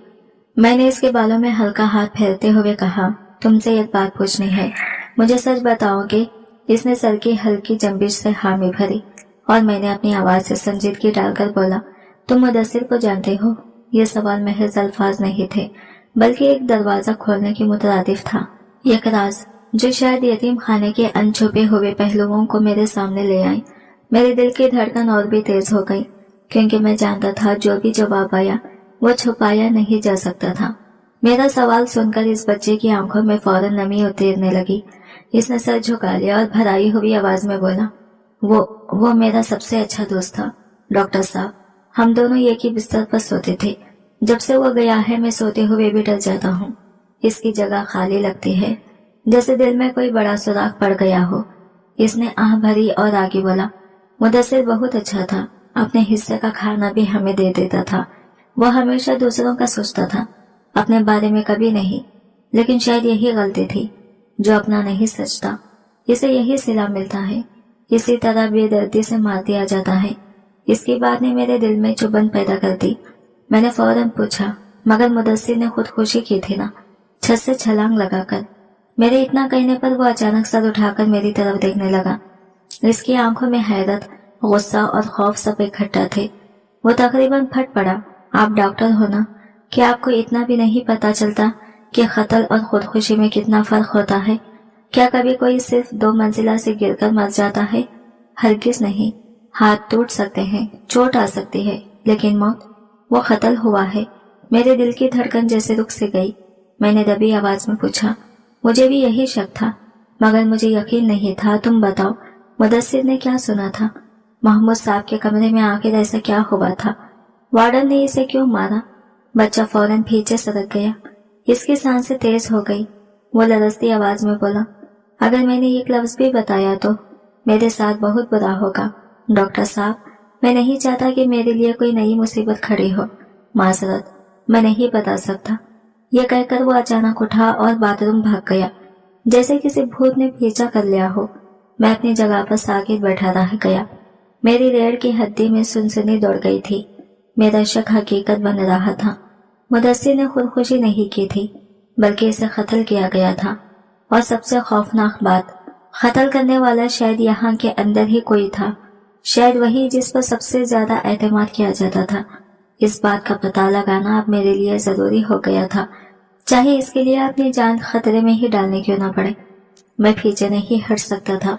मैंने इसके बालों में हल्का हाथ फेरते हुए कहा, तुमसे एक बात पूछनी है, मुझे सच बताओगे? इसने सर की हल्की जंबिश से हामी भरी और मैंने अपनी आवाज से संजीदगी डालकर बोला, तुम मुदस्सिर को जानते हो? ये सवाल महज अल्फाज नहीं थे, बल्कि एक दरवाजा खोलने के मुतरादिफ था। एक राज जो शायद यतीम खाने के अनछुपे हुए पहलुओं को मेरे सामने ले आई। मेरे दिल की धड़कन और भी तेज हो गई, क्योंकि मैं जानता था जो भी जवाब आया वो छुपाया नहीं जा सकता था। मेरा सवाल सुनकर इस बच्चे की आंखों में फौरन नमी उतरने लगी। इसने सर झुका लिया और भराई हुई आवाज में बोला, वो मेरा सबसे अच्छा दोस्त था डॉक्टर साहब। हम दोनों एक ही बिस्तर पर सोते थे। जब से वो गया है मैं सोते हुए भी डर जाता हूँ। इसकी जगह खाली लगती है, जैसे दिल में कोई बड़ा सुराख पड़ गया हो। इसने आह भरी और आगे बोला, मुदस्सिर बहुत अच्छा था, अपने हिस्से का खाना भी हमें दे देता था। वो हमेशा दूसरों का सोचता था, अपने बारे में कभी नहीं। लेकिन शायद यही गलती थी, जो अपना नहीं सोचता इसे यही सिला मिलता है। इसी तरह बेदर्दी से मार दिया जाता है। इसकी बात ने मेरे दिल में चुभन पैदा कर दी। मैंने फौरन पूछा, मगर मुदस्सिर ने खुदकुशी की थी ना? छत से छलांग लगाकर। मेरे इतना कहने पर वो अचानक सर उठाकर मेरी तरफ देखने लगा। इसकी आंखों में हैरत, गुस्सा और खौफ सब इकट्ठा थे। वो तकरीबन फट पड़ा, आप डॉक्टर हो ना? क्या आपको इतना भी नहीं पता चलता कि कत्ल और खुदकुशी में कितना फर्क होता है? क्या कभी कोई सिर्फ 2 मंजिला से गिरकर मर जाता है? हरगिज नहीं। हाथ टूट सकते हैं, चोट आ सकती है, लेकिन मौत, वो कत्ल हुआ है। मेरे दिल की धड़कन जैसे रुक सी गई। मैंने दबी आवाज में पूछा, मुझे भी यही शक था, मगर मुझे यकीन नहीं था। तुम बताओ, मुदस्सिर ने क्या सुना था? महमूद साहब के कमरे में आखिर ऐसा क्या हुआ था? वार्डन ने इसे क्यों मारा? बच्चा फौरन पीछे सरक गया। इसकी सांसें तेज हो गई। वो लरजती आवाज में बोला, अगर मैंने एक लफ्ज भी बताया तो मेरे साथ बहुत बुरा होगा डॉक्टर साहब। मैं नहीं चाहता कि मेरे लिए कोई नई मुसीबत खड़ी हो। माजरत, मैं नहीं बता सकता। ये कहकर वो अचानक उठा और बाथरूम भाग गया, जैसे किसी भूत ने पीछा कर लिया हो। मैं अपनी जगह पर साकित बैठा रह गया। मेरी रीढ़ की हड्डी में सुनसनी दौड़ गई थी। मेरा शक हकीकत बन रहा था। मुदस्सिर ने खुदकुशी नहीं की थी, बल्कि इसे कत्ल किया गया था। और सबसे खौफनाक बात, कत्ल करने वाला शायद यहाँ के अंदर ही कोई था, शायद वही जिस पर सबसे ज्यादा एतमाद किया जाता था। इस बात का पता लगाना अब मेरे लिए जरूरी हो गया था, चाहे इसके लिए अपनी जान खतरे में ही डालने क्यों ना पड़े। मैं पीछे नहीं हट सकता था।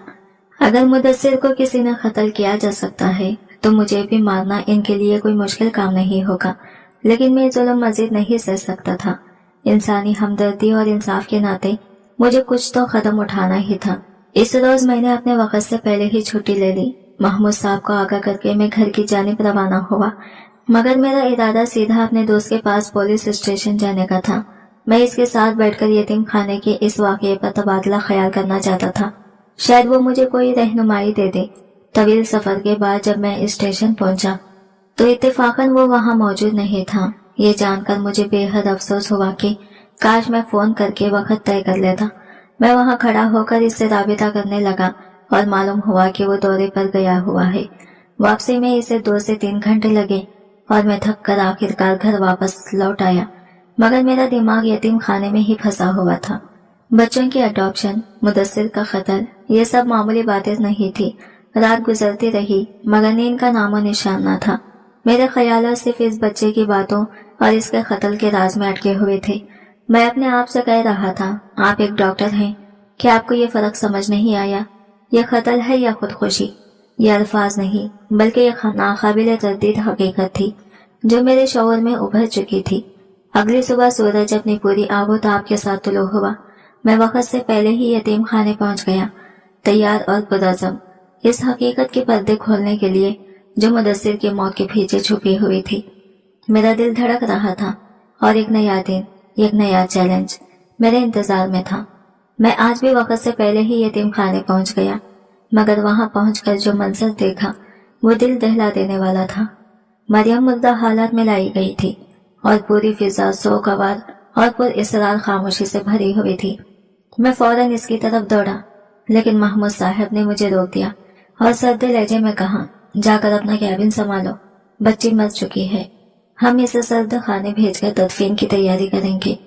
अगर मुदस्सिर को किसी ने कत्ल किया जा सकता है तो मुझे भी मारना इनके लिए कोई मुश्किल काम नहीं होगा, लेकिन मैं जुल्म मजीद नहीं सह सकता था। इंसानी हमदर्दी और इंसाफ के नाते मुझे कुछ तो कदम उठाना ही था। इस रोज मैंने अपने वक्त से पहले ही छुट्टी ले ली। महमूद साहब को आगाह करके मैं घर की जानिब रवाना हुआ, मगर मेरा इरादा सीधा अपने दोस्त के पास पुलिस स्टेशन जाने का था। मैं इसके साथ बैठकर यतीम खाने के इस वाक़ये पर तबादला ख्याल करना चाहता था। शायद वो मुझे कोई रहनुमाई दे दे। तवील सफर के बाद जब मैं स्टेशन पहुंचा तो इत्तेफाकन वो वहां मौजूद नहीं था। ये जानकर मुझे बेहद अफसोस हुआ कि काश मैं फोन करके वक्त तय कर लेता। मैं वहाँ खड़ा होकर इससे राबिता करने लगा और मालूम हुआ कि वो दौरे पर गया हुआ है। वापसी में इसे 2 से 3 घंटे लगे और मैं थक कर आखिरकार घर वापस लौट आया, मगर मेरा दिमाग यतीम खाने में ही फंसा हुआ था। बच्चों की अडॉप्शन, मुदस्सिर का खतर, ये सब मामूली बातें नहीं थी। रात गुजरती रही मगर नींद का नामो निशान न था। मेरे ख्याल सिर्फ इस बच्चे की बातों और इसके कत्ल के राज में अटके हुए थे। मैं अपने आप से कह रहा था, आप एक डॉक्टर हैं, क्या आपको ये फर्क समझ नहीं आया? ये कत्ल है या खुदकुशी? ये अल्फाज नहीं बल्कि ये नाकाबिल तरदीद हकीकत थी जो मेरे शऊर में उभर चुकी थी। अगली सुबह सूरज अपनी पूरी आबोताब के साथ तुलू हुआ। मैं वक्त से पहले ही यतीम खाने पहुंच गया, तैयार और पुरअज़्म इस हकीकत के पर्दे खोलने के लिए जो मुदस्सिर की मौत के पीछे छुपी हुई थी। मेरा दिल धड़क रहा था और एक नया दिन, एक नया चैलेंज मेरे इंतजार में था। मैं आज भी वक्त से पहले ही यतीम खाने पहुंच गया, मगर वहां पहुंचकर जो मंजर देखा वो दिल दहला देने वाला था। मरियम मुर्दा हालात में लाई गई थी और पूरी फिजा सोगवार और पुरइसरार खामोशी से भरी हुई थी। मैं फौरन इसकी तरफ दौड़ा, लेकिन महमूद साहब ने मुझे रोक दिया और सर्दे लहजे में कहा, जाकर अपना कैबिन संभालो, बच्ची मर चुकी है, हम इसे सर्द खाने भेजकर तदफीन की तैयारी करेंगे।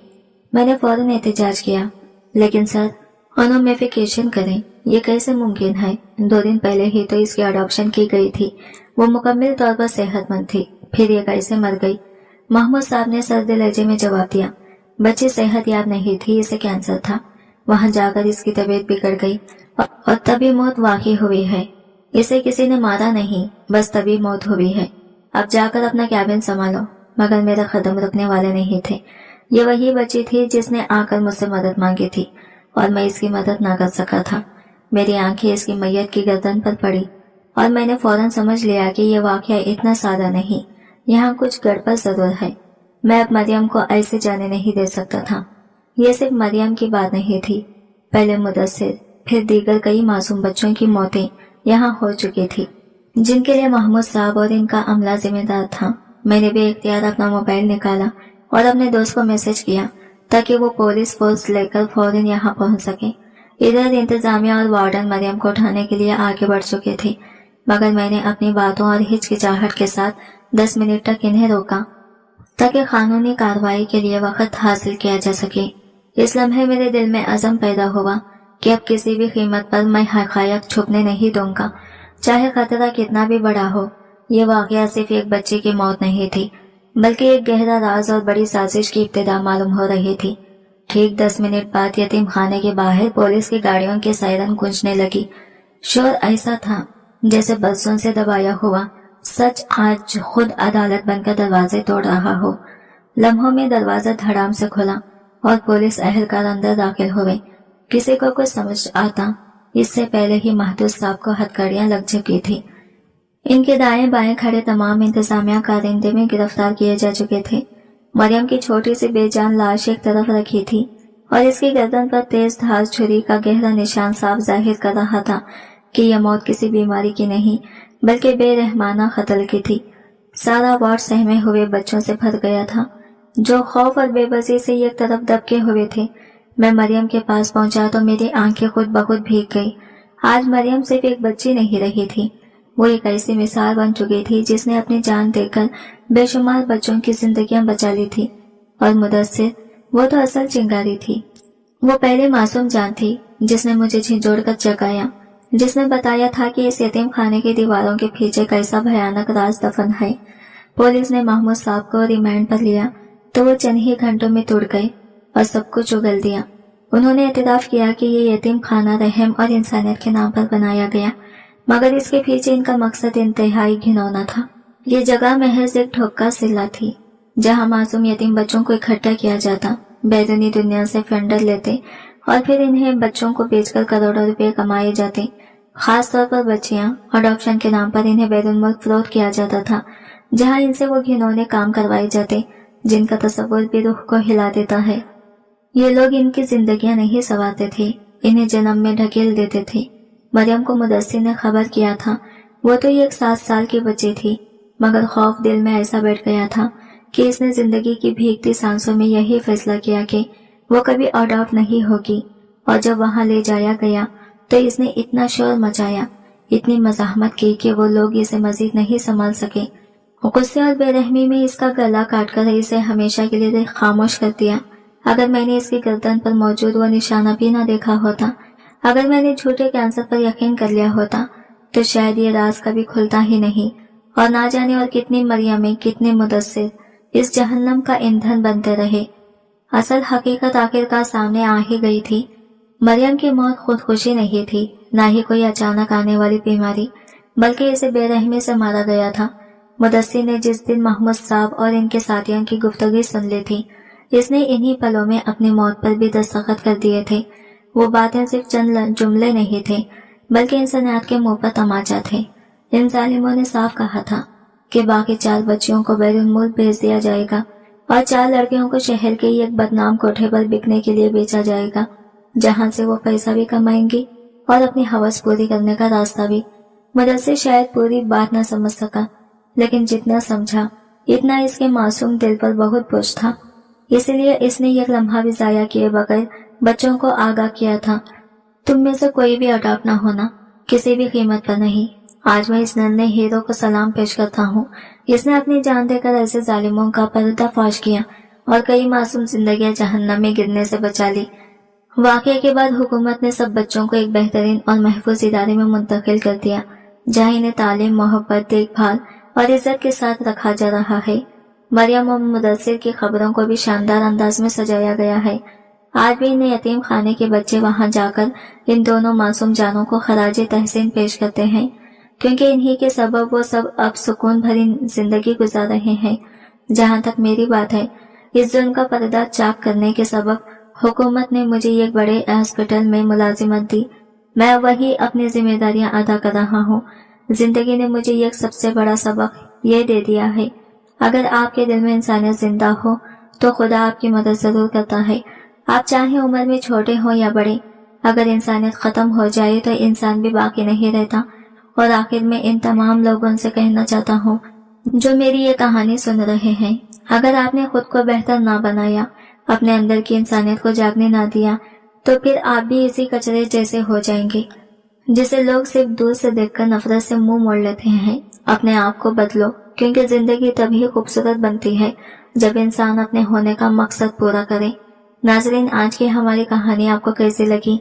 मैंने फौरन एहतजाज किया, लेकिन सर, ओनोमिफिकेशन करें, ये कैसे मुमकिन है? 2 दिन पहले ही तो इसकी अडॉप्शन की गई थी, वो मुकम्मल तौर पर सेहतमंद थी, फिर ये कैसे मर गई? महमूद साहब ने सर्द लहजे में जवाब दिया, बच्ची सेहतयाब नहीं थी, इसे कैंसर था, वहां जाकर इसकी तबीयत बिगड़ गई और तभी मौत वाकई हुई है। इसे किसी ने मारा नहीं, बस तभी मौत हुई है। अब जाकर अपना कैबिन संभालो। मगर मेरे कदम रुकने वाले नहीं थे। ये वही बच्ची थी जिसने आकर मुझसे मदद मांगी थी और मैं इसकी मदद ना कर सका था। मेरी आंखें इसकी मैयत की गर्दन पर पड़ी और मैंने फौरन समझ लिया कि यह वाकया इतना सादा नहीं, यहाँ कुछ गड़बड़ जरूर है। मैं अब मरियम को ऐसे जाने नहीं दे सकता था। ये सिर्फ मरियम की बात नहीं थी, पहले मुदस्सिर, फिर दीगर कई मासूम बच्चों की मौतें यहाँ हो चुकी थी, जिनके लिए महमूद साहब और इनका अमला जिम्मेदार था। मैंने भी इख्तियार अपना मोबाइल निकाला और अपने दोस्त को मैसेज किया ताकि वो पुलिस फोर्स लेकर फौरन यहाँ पहुंच सके। इधर इंतजामिया और वार्डन मरियम को उठाने के लिए आगे बढ़ चुके थे, मगर मैंने अपनी बातों और हिचकिचाहट के साथ 10 मिनट तक इन्हें रोका ताकि कानूनी कार्रवाई के लिए वक्त हासिल किया जा सके। इस लम्हे मेरे दिल में अज़म पैदा हुआ कि अब किसी भी कीमत पर मैं हक़ायक़ छुपने नहीं दूंगा, चाहे खतरा कितना भी बड़ा हो। ये वाक़या सिर्फ एक बच्चे की मौत नहीं थी, बल्कि एक गहरा राज और बड़ी साजिश की इब्तिदा मालूम हो रही थी। ठीक 10 मिनट बाद यतीम खाने के बाहर पुलिस की गाड़ियों की सायरन गूंजने लगी। शोर ऐसा था जैसे बरसों से दबाया हुआ सच आज खुद अदालत बनकर दरवाजे तोड़ रहा हो। लम्हों में दरवाजा धड़ाम से खुला और पुलिस एहलकार अंदर दाखिल हुए। किसी को कुछ समझ आता इससे पहले ही महदूद साहब को हथकड़ियां लग चुकी थी। इनके दाएं बाएं खड़े तमाम इंतजामिया कारिंदे में गिरफ्तार किए जा चुके थे। मरियम की छोटी सी बेजान लाश एक तरफ रखी थी और इसकी गर्दन पर तेज धार छुरी का गहरा निशान साफ जाहिर कर रहा था कि यह मौत किसी बीमारी की नहीं बल्कि बेरहमाना कत्ल की थी। सारा वार्ड सहमे हुए बच्चों से भर गया था जो खौफ और बेबसी से एक तरफ दबके हुए थे। मैं मरियम के पास पहुंचा तो मेरी आंखें खुद ब खुद भीग गई। आज मरियम सिर्फ एक बच्ची नहीं रही थी, वो एक ऐसी मिसाल बन चुकी थी जिसने अपनी जान देकर बेशुमार बच्चों की जिंदगियां बचा ली थी। और मुदस्सिर, वो तो असल चिंगारी थी। वो पहले मासूम जान थी जिसने मुझे झिझोड़ कर जगाया, जिसने बताया था कि इस यतीम खाने की दीवारों के पीछे कैसा भयानक राज दफन है। पुलिस ने महमूद साहब को रिमांड पर लिया तो वो चंद ही घंटों में टूट गए और सब कुछ उगल दिया। उन्होंने एतराफ किया कि ये यतीम खाना रहम और इंसानियत के नाम पर बनाया गया, मगर इसके पीछे इनका मकसद इंतहाई घिनौना था। ये जगह महज एक ठोका सिला थी जहां मासूम यतीम बच्चों को इकट्ठा किया जाता, बैरूनी दुनिया से फंडर लेते और फिर इन्हें बच्चों को बेचकर करोड़ों रुपए कमाए जाते। खास तौर पर बच्चियां, अडॉप्शन के नाम पर इन्हें बैरून मुल्क फरोख्त किया जाता था, जहां इनसे वो घिनौने काम करवाए जाते जिनका तस्वुर भी रूह को हिला देता है। ये लोग इनकी जिंदगियां नहीं संवारते थे, इन्हें जन्म में ढकेल देते थे। मरियम को मुदस्सिर ने खबर किया था, वो तो एक 7 साल की बच्ची थी, मगर खौफ दिल में ऐसा बैठ गया था कि इसने जिंदगी की भीगती सांसों में यही फैसला किया कि वो कभी अडॉप्ट नहीं होगी और जब वहां ले जाया गया तो इसने इतना शोर मचाया, इतनी मज़ाहमत की कि वो लोग इसे मजीद नहीं संभाल सके। गुस्से और बेरहमी में इसका गला काटकर इसे हमेशा के लिए खामोश कर दिया। अगर मैंने इसकी गर्दन पर मौजूद वो निशाना भी न देखा होता, अगर मैंने झूठे कैंसर पर यकीन कर लिया होता, तो शायद ये राज कभी खुलता ही नहीं और ना जाने और कितनी मरियमें, कितने मुदस्सिर इस जहन्नम का ईंधन बनते रहे। असल हकीकत आखिरकार सामने आ ही गई थी। मरियम की मौत खुदकुशी नहीं थी, ना ही कोई अचानक आने वाली बीमारी, बल्कि इसे बेरहमी से मारा गया था। मुदस्सिर ने जिस दिन मोहम्मद साहब और इनके साथियों की गुफ्तगू सुन ली थी, इसने इन्हीं पलों में अपनी मौत पर भी दस्तखत कर दिए थे। वो बातें सिर्फ चंद जुमले नहीं थे, बल्कि इंसानियत के मुंह पर तमाचा थे। इन जालिमों ने साफ कहा था कि बाकी 4 बच्चियों को बैरून मुल्क भेज दिया जाएगा और 4 लड़कियों को शहर के एक बदनाम कोठे पर बिकने के लिए बेचा जाएगा, जहां से वो पैसा भी कमाएंगी और अपनी हवस पूरी करने का रास्ता भी। मुदस्सिर शायद पूरी बात न समझ सका, लेकिन जितना समझा इतना इसके मासूम दिल पर बहुत बोझ था। इसलिए इसने एक लम्हा भी जाया किए बगैर बच्चों को आगाह किया था, तुम में से कोई भी अडॉप्ट न होना, किसी भी कीमत पर नहीं। आज मैं इस नन्हे हीरो को सलाम पेश करता हूँ। इसने अपनी जान देकर ऐसे जालिमों का पर्दाफाश किया और कई मासूम जिंदगियां जहन्नम में गिरने से बचा ली। वाकये के बाद हुकूमत ने सब बच्चों को एक बेहतरीन और महफूज इदारे में मुंतकिल कर दिया, जहाँ इन्हें तालीम, मोहब्बत, देखभाल और इज्जत के साथ रखा जा रहा है। मरियम और मुदस्सिर की खबरों को भी शानदार अंदाज में सजाया गया है। आज भी इन यतीम खाने के बच्चे वहां जाकर इन दोनों मासूम जानों को खराजे तहसीन पेश करते हैं, क्योंकि इन्हीं के सबब वो सब अब सुकून भरी जिंदगी गुजार रहे हैं। जहां तक मेरी बात है, इस जुल्म का पर्दा चाक करने के सबब हुकूमत ने मुझे एक बड़े हॉस्पिटल में मुलाजिमत दी। मैं वही अपनी जिम्मेदारियां अदा कर रहा हूँ। जिंदगी ने मुझे एक सबसे बड़ा सबक ये दे दिया है, अगर आपके दिल में इंसानियत जिंदा हो तो खुदा आपकी मदद जरूर करता है। आप चाहे उम्र में छोटे हो या बड़े, अगर इंसानियत खत्म हो जाए तो इंसान भी बाकी नहीं रहता। और आखिर में इन तमाम लोगों से कहना चाहता हूँ जो मेरी ये कहानी सुन रहे हैं, अगर आपने खुद को बेहतर ना बनाया, अपने अंदर की इंसानियत को जागने ना दिया, तो फिर आप भी इसी कचरे जैसे हो जाएंगे जिसे लोग सिर्फ दूर से देखकर नफरत से मुंह मोड़ लेते हैं। अपने आप को बदलो, क्योंकि जिंदगी तभी खूबसूरत बनती है जब इंसान अपने होने का मकसद पूरा करे। नाजरीन, आज की हमारी कहानी आपको कैसी लगी?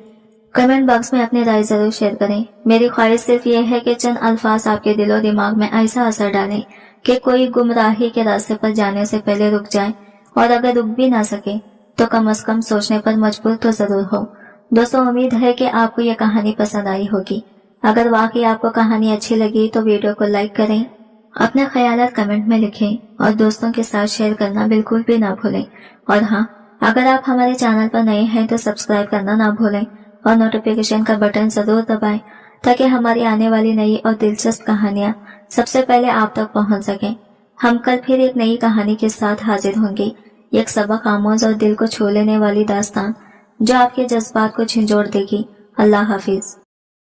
कमेंट बॉक्स में अपनी राय जरूर शेयर करें। मेरी ख्वाहिश सिर्फ ये है कि चंद अल्फाज आपके दिलो दिमाग में ऐसा असर डालें कि कोई गुमराही के रास्ते पर जाने से पहले रुक जाए, और अगर रुक भी ना सके तो कम से कम सोचने पर मजबूर तो जरूर हो। दोस्तों, उम्मीद है कि आपको ये कहानी पसंद आई होगी। अगर वाकई आपको कहानी अच्छी लगी तो वीडियो को लाइक करें, अपने ख्यालात कमेंट में लिखें और दोस्तों के साथ शेयर करना बिल्कुल भी ना भूलें। और हाँ, अगर आप हमारे चैनल पर नए हैं तो सब्सक्राइब करना ना भूलें और नोटिफिकेशन का बटन जरूर दबाएं, ताकि हमारी आने वाली नई और दिलचस्प कहानियां सबसे पहले आप तक पहुंच सकें। हम कल फिर एक नई कहानी के साथ हाजिर होंगे, एक सबक आमोज और दिल को छू लेने वाली दास्तान जो आपके जज्बात को झंझोड़ देगी। अल्लाह हाफिज।